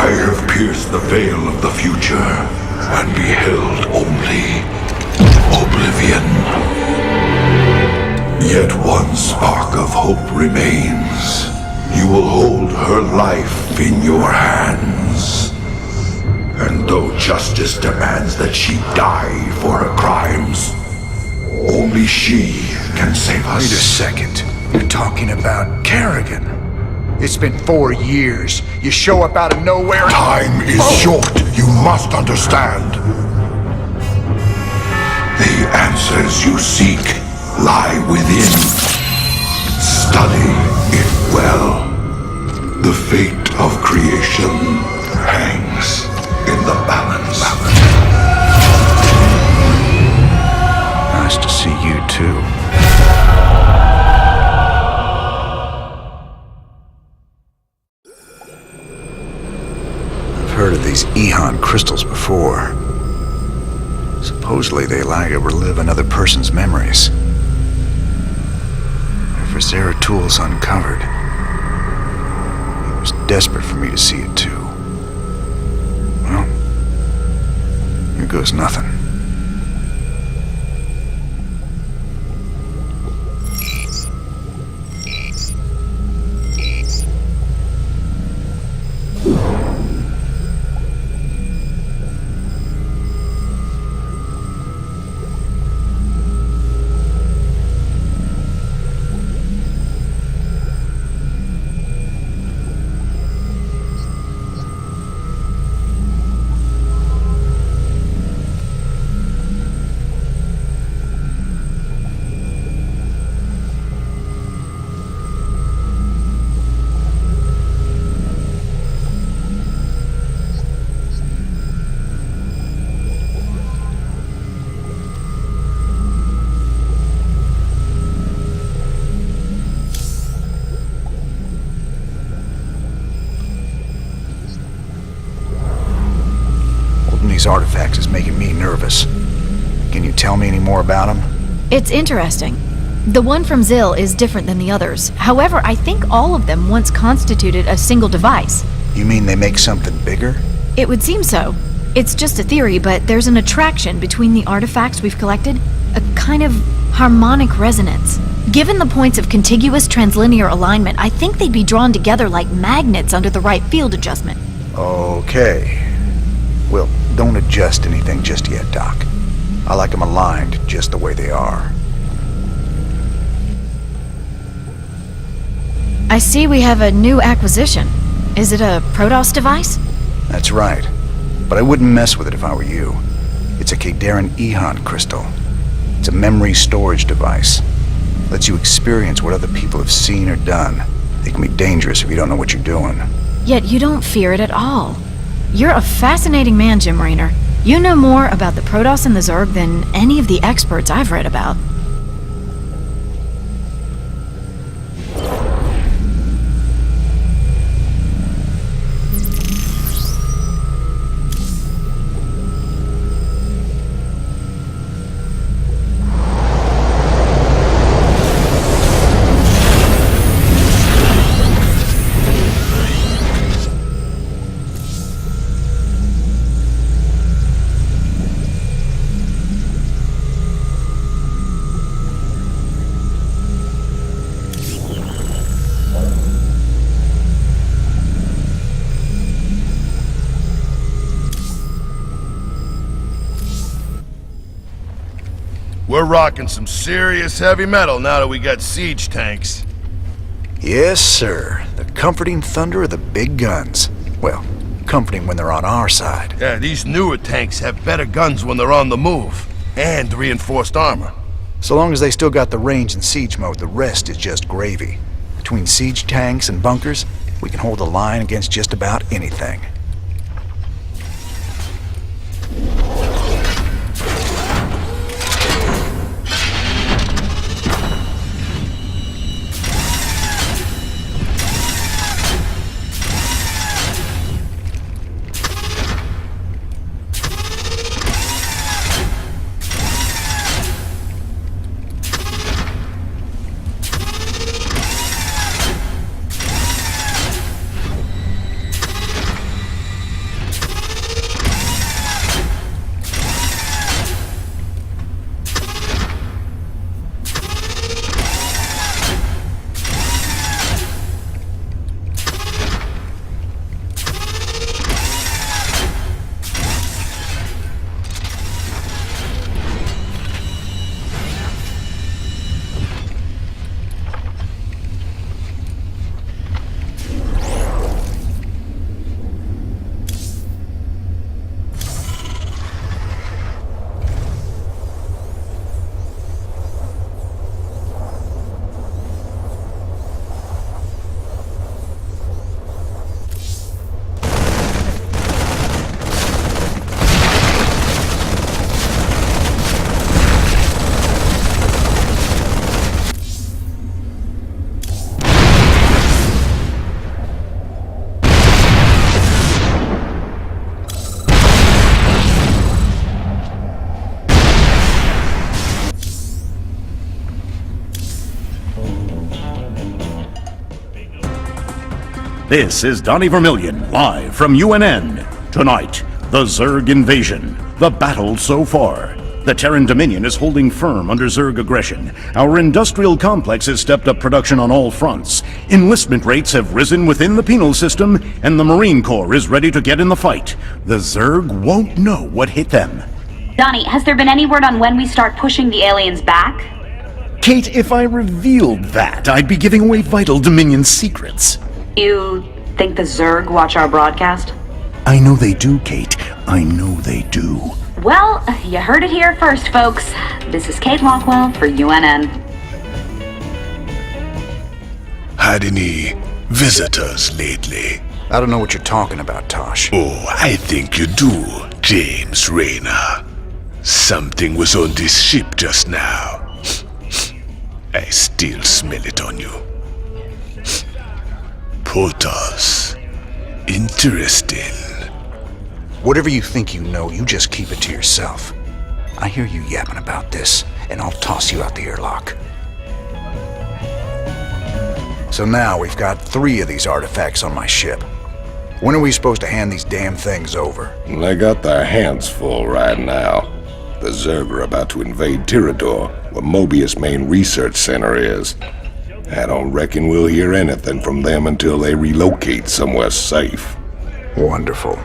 I have pierced the veil of the future and beheld only oblivion. Yet one spark of hope remains. You will hold her life in your hands. And though justice demands that she die for her crimes, only she can save us. Wait a second. You're talking about Kerrigan. It's been 4 years. You show up out of nowhere. Time is short. You must understand. The answers you seek lie within. Study it well. The fate of creation hangs in the balance. Nice to see you too. I've heard of these Ehon crystals before. Supposedly they allow you to relive another person's memories. If Zaratul's uncovered, he was desperate for me to see it too. Well, here goes nothing. These artifacts is making me nervous. Can you tell me any more about them? It's interesting. The one from Zill is different than the others. However, I think all of them once constituted a single device. You mean they make something bigger? It would seem so. It's just a theory, but there's an attraction between the artifacts we've collected. A kind of harmonic resonance. Given the points of contiguous translinear alignment, I think they'd be drawn together like magnets under the right field adjustment. Okay. Well, don't adjust anything just yet, Doc. I like them aligned just the way they are. I see we have a new acquisition. Is it a Protoss device? That's right. But I wouldn't mess with it if I were you. It's a Kadaran Ehon crystal. It's a memory storage device. Lets you experience what other people have seen or done. It can be dangerous if you don't know what you're doing. Yet you don't fear it at all. You're a fascinating man, Jim Raynor. You know more about the Protoss and the Zerg than any of the experts I've read about. We're rocking some serious heavy metal now that we got siege tanks. Yes, sir. The comforting thunder of the big guns. Well, comforting when they're on our side. Yeah, these newer tanks have better guns when they're on the move. And reinforced armor. So long as they still got the range in siege mode, the rest is just gravy. Between siege tanks and bunkers, we can hold the line against just about anything. This is Donnie Vermillion, live from UNN. Tonight, the Zerg invasion. The battle so far. The Terran Dominion is holding firm under Zerg aggression. Our industrial complex has stepped up production on all fronts. Enlistment rates have risen within the penal system, and the Marine Corps is ready to get in the fight. The Zerg won't know what hit them. Donnie, has there been any word on when we start pushing the aliens back? Kate, if I revealed that, I'd be giving away vital Dominion secrets. You think the Zerg watch our broadcast? I know they do, Kate. I know they do. Well, you heard it here first, folks. This is Kate Lockwell for UNN. Had any visitors lately? I don't know what you're talking about, Tosh. Oh, I think you do, James Rayner. Something was on this ship just now. I still smell it on you. Protoss. Interesting. Whatever you think you know, you just keep it to yourself. I hear you yapping about this, and I'll toss you out the airlock. So now we've got 3 of these artifacts on my ship. When are we supposed to hand these damn things over? They got their hands full right now. The Zerg are about to invade Tirador, where Mobius' main research center is. I don't reckon we'll hear anything from them until they relocate somewhere safe. Wonderful.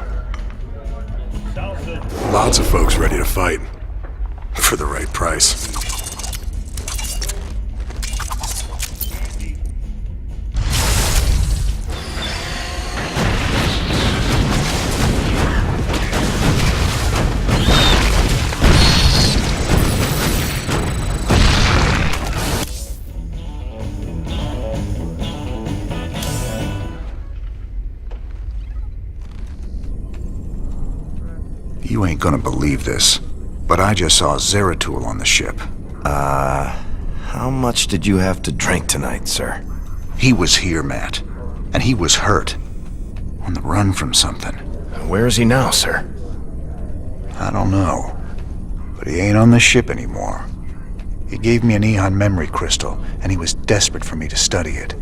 Lots of folks ready to fight. For the right price. You ain't gonna believe this, but I just saw Zeratul on the ship. How much did you have to drink tonight, sir? He was here, Matt, and he was hurt. On the run from something. Where is he now, sir? I don't know, but he ain't on the ship anymore. He gave me an Ehon memory crystal, and he was desperate for me to study it.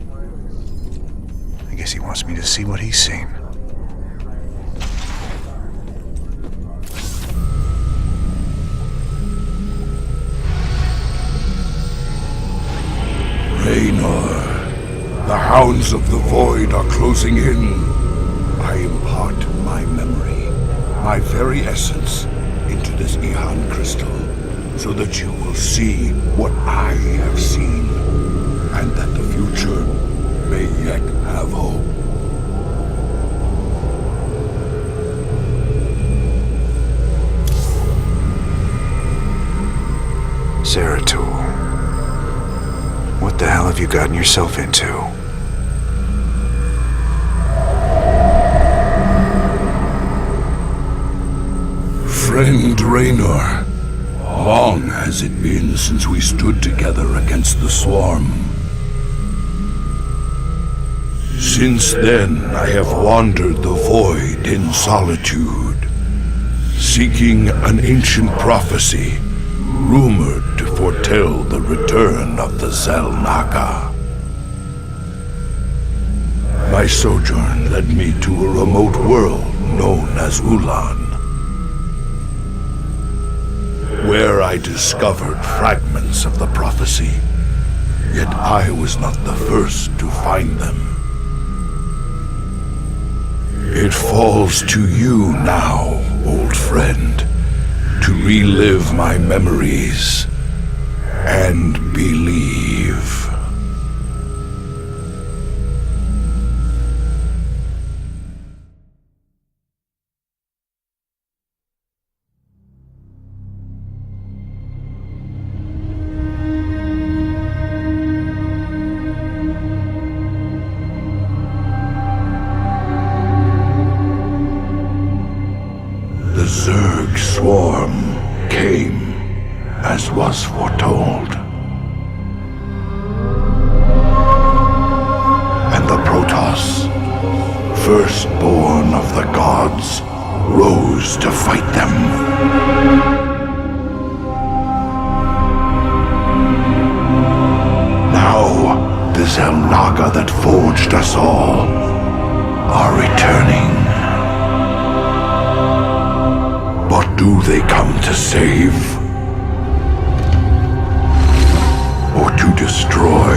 I guess he wants me to see what he's seen. Raynor, the hounds of the void are closing in. I impart my memory, my very essence, into this Ehon crystal, so that you will see what I have seen, and that the future may yet have hope. Zeratul. What the hell have you gotten yourself into? Friend Raynor, long has it been since we stood together against the Swarm. Since then, I have wandered the void in solitude, seeking an ancient prophecy, rumored to foretell the return of the Zelnaga. My sojourn led me to a remote world known as Ulan, where I discovered fragments of the prophecy, yet I was not the first to find them. It falls to you now, old friend, to relive my memories and believe. The Zerg swarm came, as was foretold. And the Protoss, firstborn of the gods, rose to fight them. Now, the Zelnaga that forged us all are returning. But do they come to save? Or to destroy?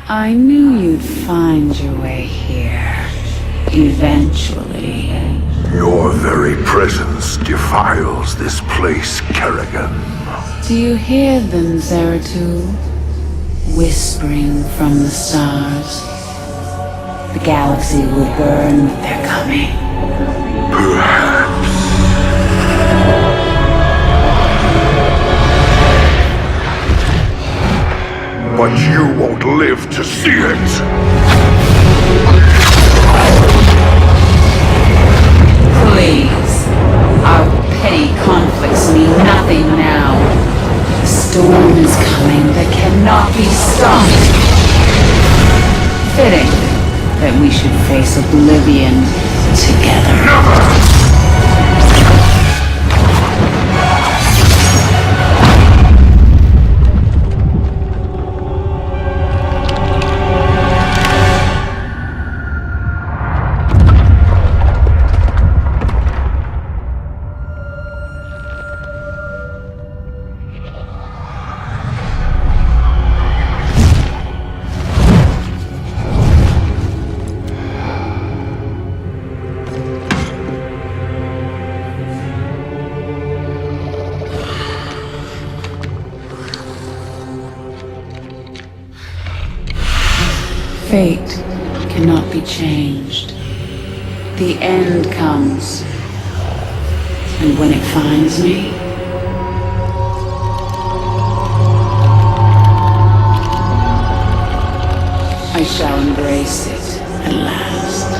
I knew you'd find your way here. Eventually. Your very presence defiles this place, Kerrigan. Do you hear them, SC2? Whispering from the stars. The galaxy will burn with their coming. Perhaps. But you won't live to see it! Please. Our petty conflicts mean nothing now. The storm is coming that cannot be stopped. Fitting that we should face oblivion together. Never! Fate cannot be changed. The end comes. And when it finds me, I shall embrace it at last.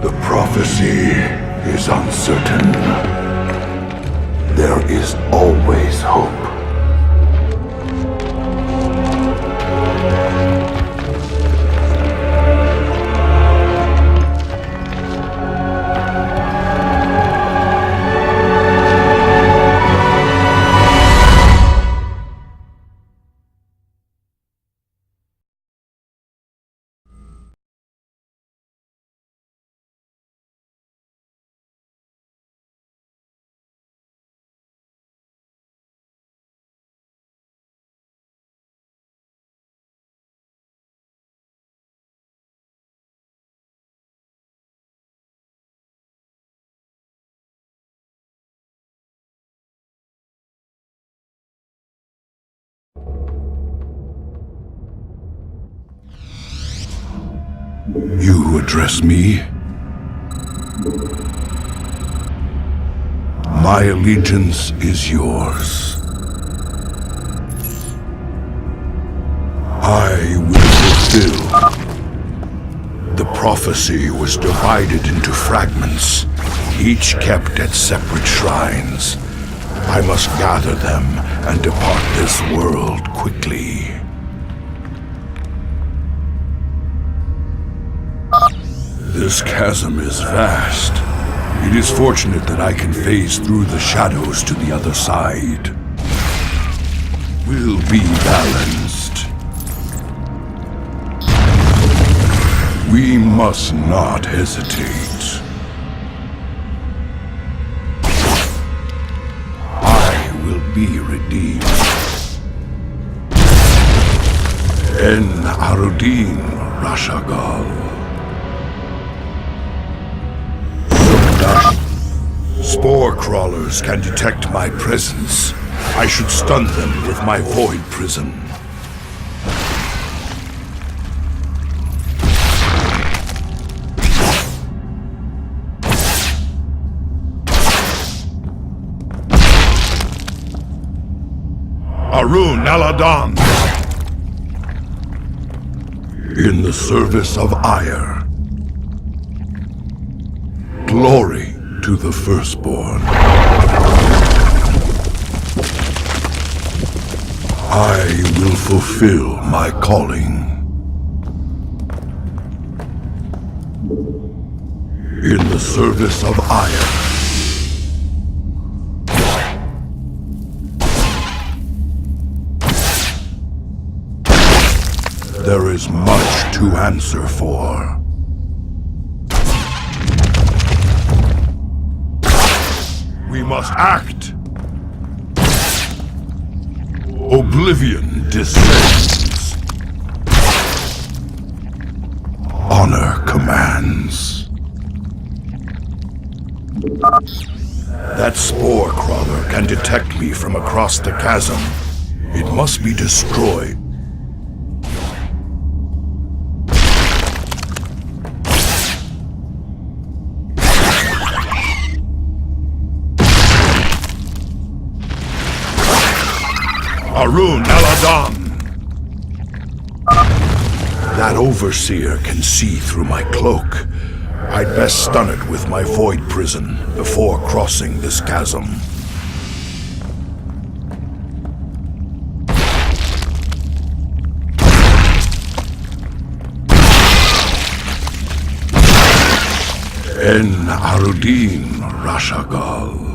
The prophecy is uncertain. There is always hope. You address me? My allegiance is yours. I will fulfill. The prophecy was divided into fragments, each kept at separate shrines. I must gather them and depart this world quickly. This chasm is vast. It is fortunate that I can phase through the shadows to the other side. We'll be balanced. We must not hesitate. I will be redeemed. En Arudin Rashagal. Spore crawlers can detect my presence. I should stun them with my void prison. Arun Aladan. In the service of Ire. Glory to the firstborn. I will fulfill my calling. In the service of Ire. There is much to answer for. We must act. Oblivion descends. Honor commands. That spore crawler can detect me from across the chasm. It must be destroyed. Arun Aladan! That overseer can see through my cloak. I'd best stun it with my void prison before crossing this chasm. En Arudin Rashagal.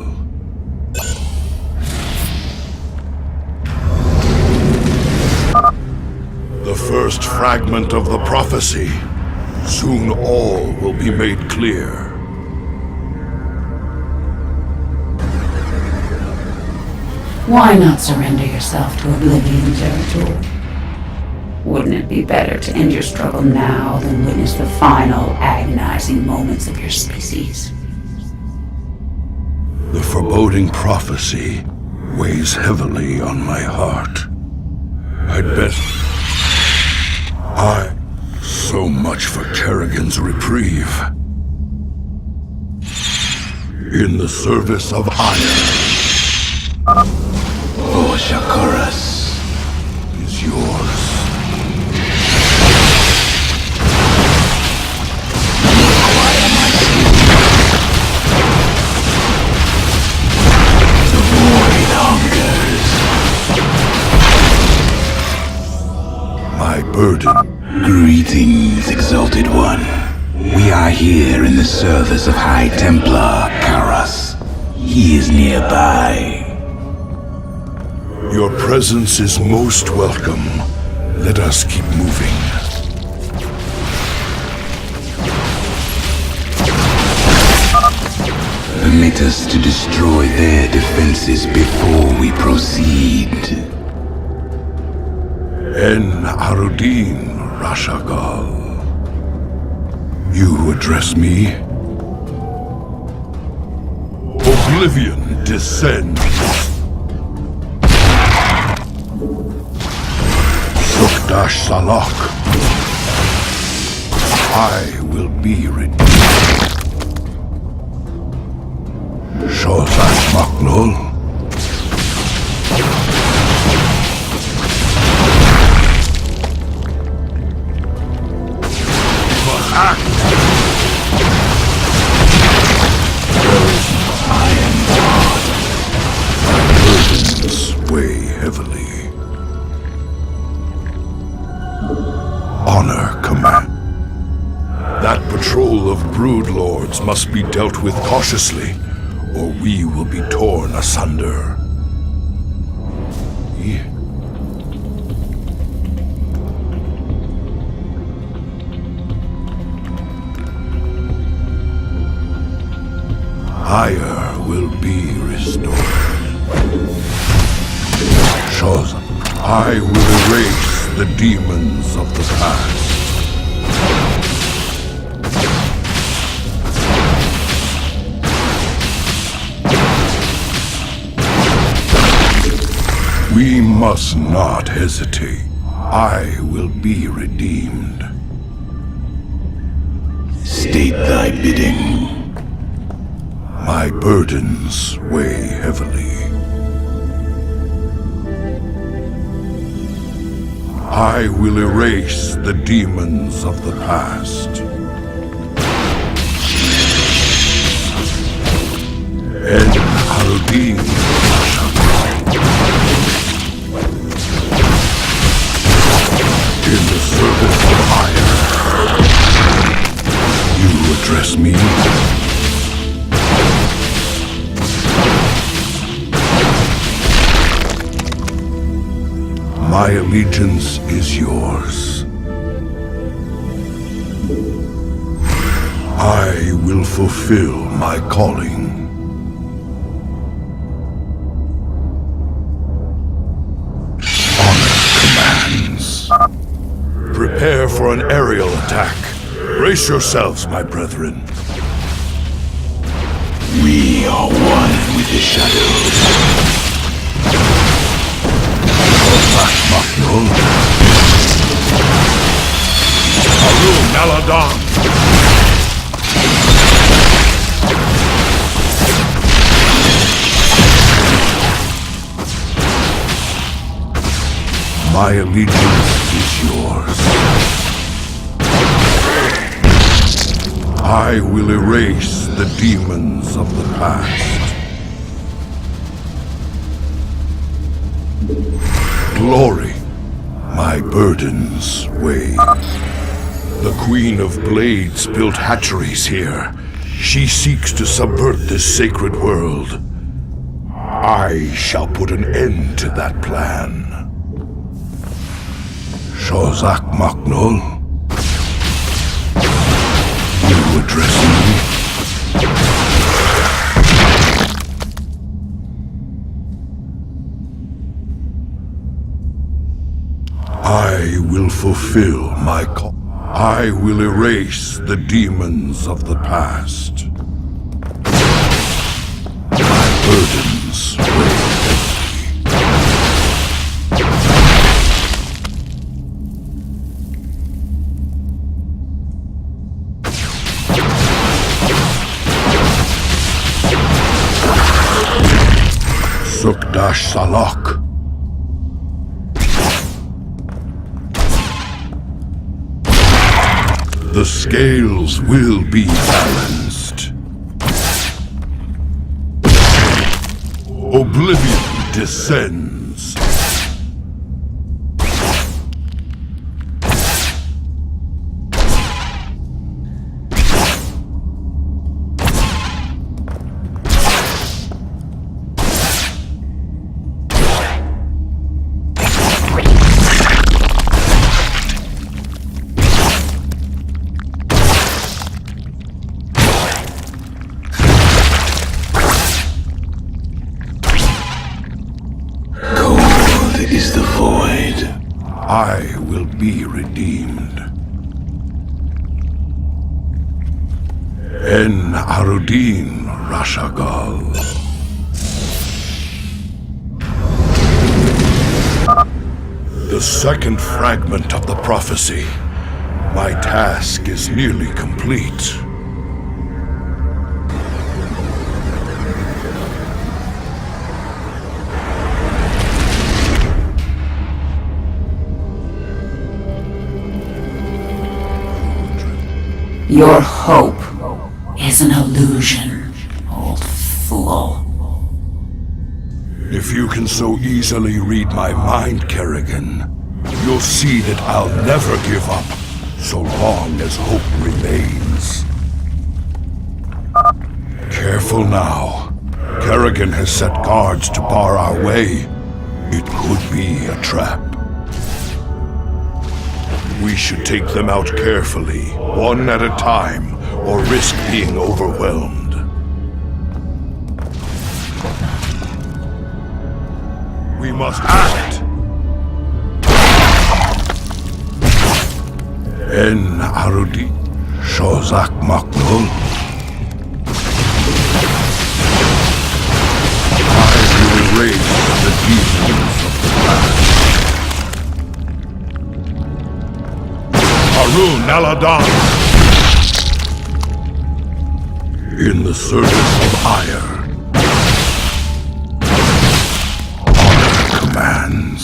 The first fragment of the prophecy. Soon all will be made clear. Why not surrender yourself to oblivion, Zeratul? Wouldn't it be better to end your struggle now than witness the final, agonizing moments of your species? The foreboding prophecy weighs heavily on my heart. I'd best... So much for Kerrigan's reprieve. In the service of Iron. Oh, Shakuras is yours. Require my skill. The void hungers. My burden. Greetings, Exalted One. We are here in the service of High Templar Karas. He is nearby. Your presence is most welcome. Let us keep moving. Permit us to destroy their defenses before we proceed. En Arudin Rashagal. You address me? Oblivion descends. Sukdash Salak. I will be redeemed. Shosash Maknul. Act! There is iron God. My burdens weigh heavily. Honor command. That patrol of brood lords must be dealt with cautiously, or we will be torn asunder. Ire will be restored. Shows I will erase the demons of the past. We must not hesitate. I will be redeemed. State thy bidding. My burdens weigh heavily. I will erase the demons of the past. And Al-Din in the service of fire. You address me? My allegiance is yours. I will fulfill my calling. Honor commands. Prepare for an aerial attack. Brace yourselves, my brethren. We are one with the shadows. Maknul. Aru Naladan. My allegiance is yours. I will erase the demons of the past. Glory, my burdens weigh. The Queen of Blades built hatcheries here. She seeks to subvert this sacred world. I shall put an end to that plan. Shozak Maknul, you address me? I will fulfill my call. I will erase the demons of the past. My burdens weigh heavily. Sukdash Salak. The scales will be balanced. Oblivion descends. Is the void. I will be redeemed. En Arudin Rashagal. The second fragment of the prophecy. My task is nearly complete. Your hope is an illusion, old fool. If you can so easily read my mind, Kerrigan, you'll see that I'll never give up, so long as hope remains. Careful now. Kerrigan has set guards to bar our way. It could be a trap. We should take them out carefully, one at a time, or risk being overwhelmed. We must act! En Arudi Shozak Maknul. I will erase the demons of the past. Harun Aladan. In the service of Ire. Honor commands.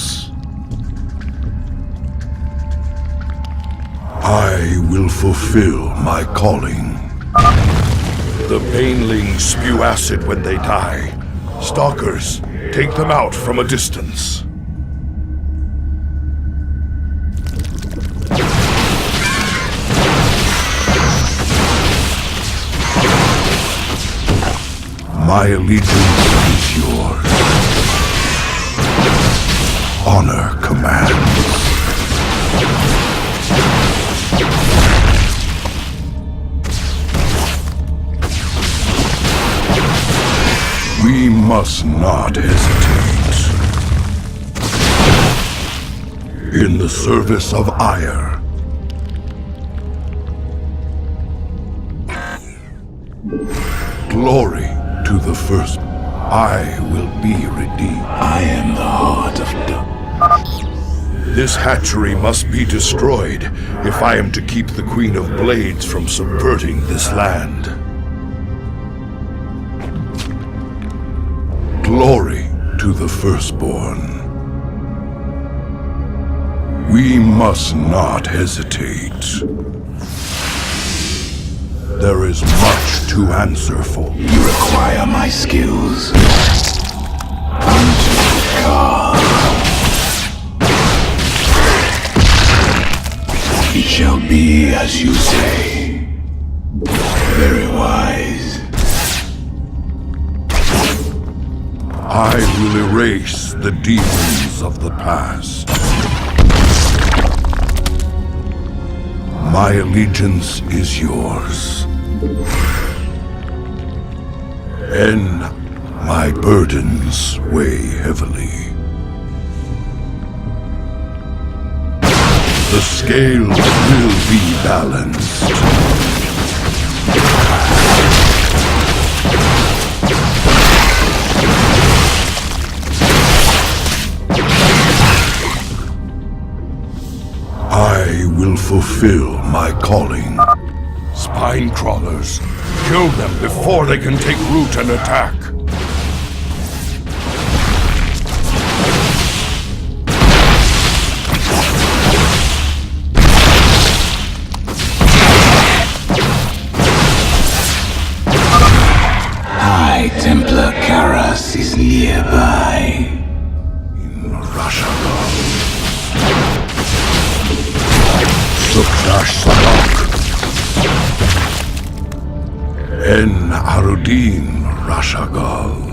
I will fulfill my calling. The banelings spew acid when they die. Stalkers, take them out from a distance. My allegiance is yours. Honor commands. We must not hesitate. In the service of Ire. Glory to the first. I will be redeemed. I am the heart of This hatchery must be destroyed if I am to keep the Queen of Blades from subverting this land. Glory to the firstborn. We must not hesitate. There is much to answer for. You require my skills. Unto Kar. It shall be as you say. Very wise. I will erase the demons of the past. My allegiance is yours. And my burdens weigh heavily. The scales will be balanced. I will fulfill my calling. Spine crawlers, kill them before they can take root and attack. High Templar Karas is nearby. In Rashagal. Sukdash Salak. En Arudin Rashagal.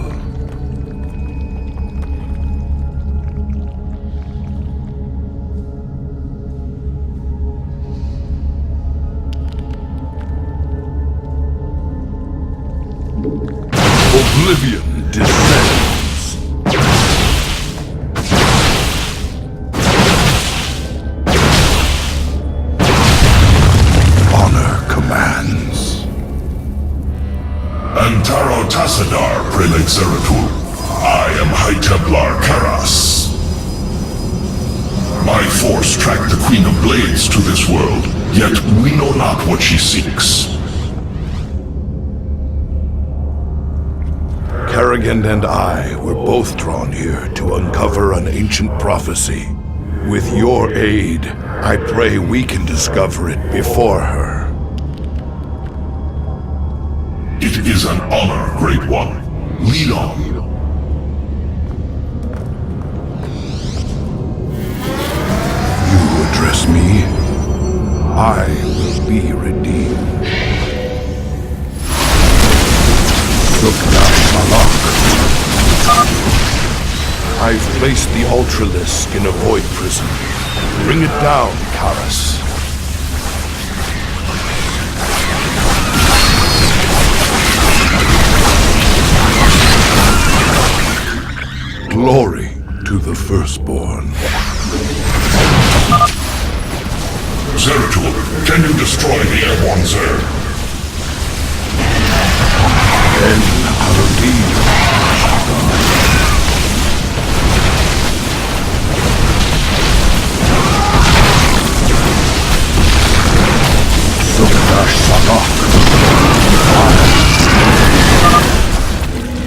Oblivion descends. Honor commands. Antaro Tassadar, Prelate Zeratul. I am High Templar Karas. My force tracked the Queen of Blades to this world, yet we know not what she seeks. Kerrigan and I were both drawn here to uncover an ancient prophecy. With your aid, I pray we can discover it before her. It is an honor, Great One. Lead on. You address me, I will be redeemed. Sukdash Malak. I've placed the Ultralisk in a void prison. Bring it down, Karas. Glory to the firstborn. Zeratul, can you destroy the airborne Zerg? Then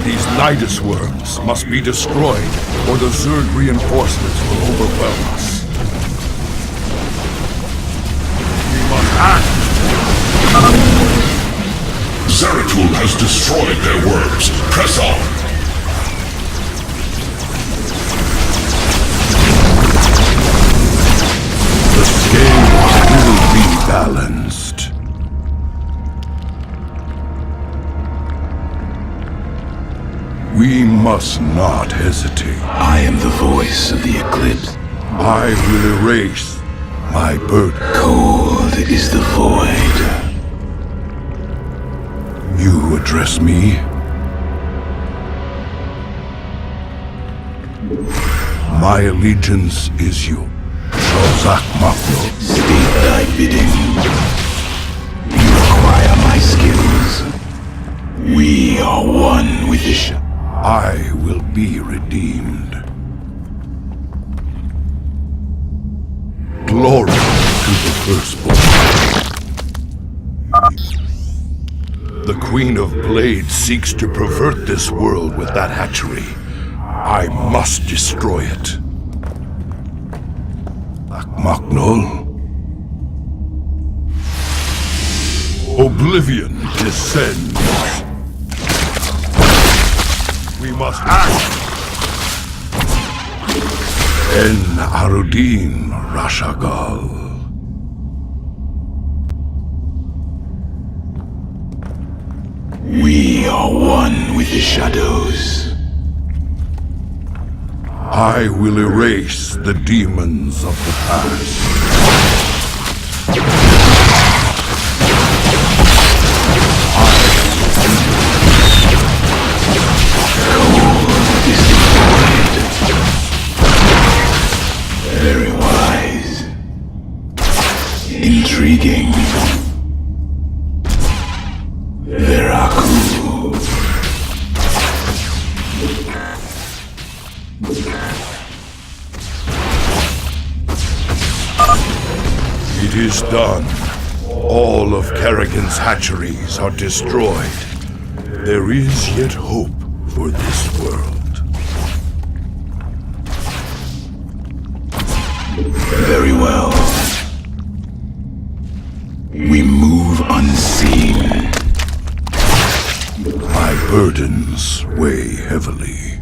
These Nidus worms must be destroyed, or the Zerg reinforcements will overwhelm us. We must act! Zeratul has destroyed their worms. Press on! the scales will be balanced. We must not hesitate. I am the voice of the Eclipse. I will erase my burden. Cold is the void. You address me? My allegiance is you. Shozak Makno. State thy bidding. You require my skills. We are one with the I will be redeemed. Glory to the firstborn. The Queen of Blades seeks to pervert this world with that hatchery. I must destroy it. Maknol. Oblivion descends. We must act! En Arudin Rashagal. We are one with the shadows. I will erase the demons of the past. Very wise. Intriguing. Veraku. It is done. All of Kerrigan's hatcheries are destroyed. There is yet hope for this world. Very well. We move unseen. My burdens weigh heavily.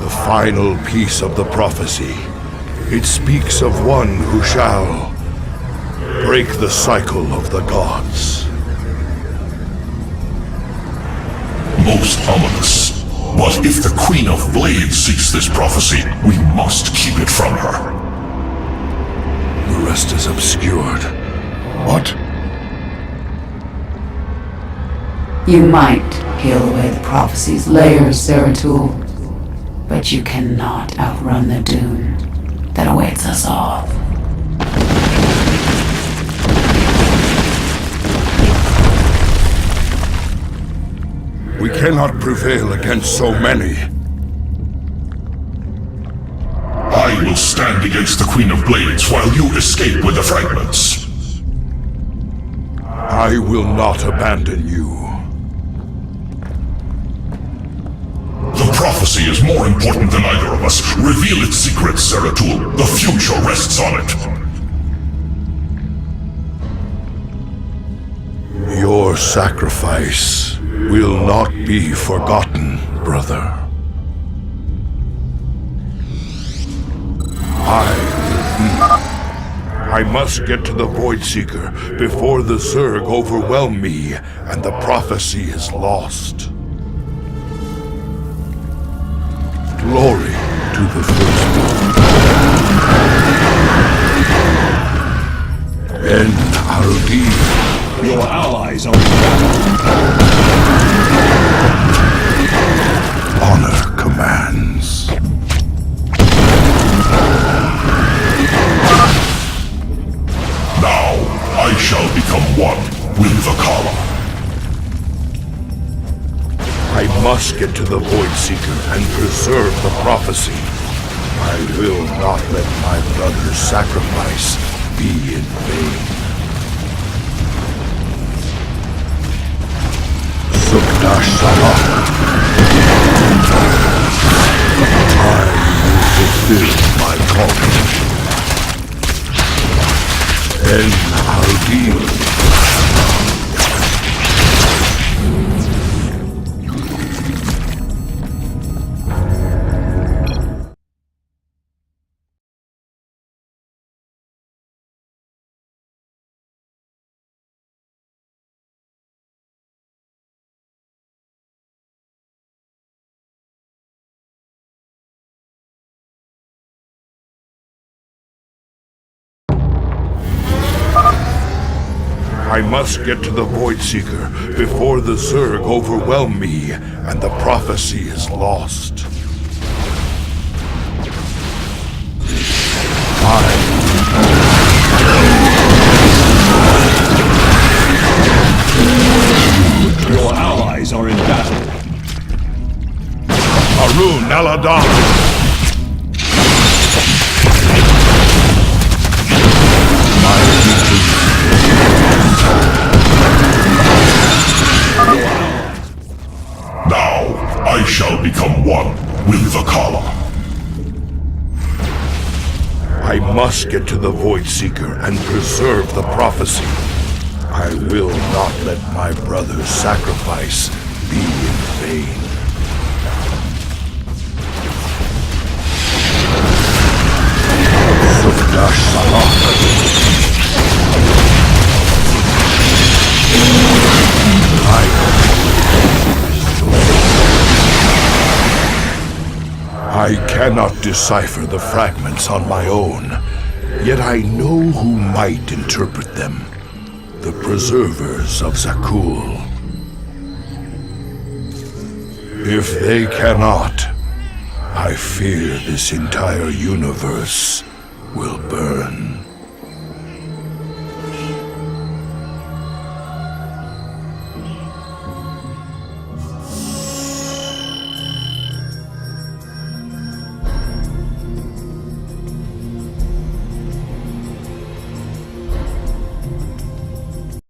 The final piece of the prophecy. It speaks of one who shall break the cycle of the gods. Most ominous. But if the Queen of Blades seeks this prophecy, we must keep it from her. The rest is obscured. What? You might peel away the prophecy's layers, Zeratul, but you cannot outrun the doom that awaits us all. We cannot prevail against so many. I will stand against the Queen of Blades while you escape with the fragments. I will not abandon you. The prophecy is more important than either of us. Reveal its secrets, Zeratul. The future rests on it. Your sacrifice will not be forgotten, brother. I must get to the Voidseeker before the Zerg overwhelm me and the prophecy is lost. Glory to the firstborn. En Arudi. Your allies are in battle. Honor commands. Now, I shall become one with the Kala. I must get to the Void Seeker and preserve the prophecy. I will not let my brother's sacrifice be in vain. Sukdash Salak. I will fulfill my calling. En Aldil. I must get to the Void Seeker before the Zerg overwhelm me and the prophecy is lost. Your allies are in battle. Arun Aladan. My allegiance. Now, I shall become one with the Kala. I must get to the Void Seeker and preserve the prophecy. I will not let my brother's sacrifice be in vain. Sukdash Salah. I cannot decipher the fragments on my own, yet I know who might interpret them. The preservers of Zakul. If they cannot, I fear this entire universe will burn.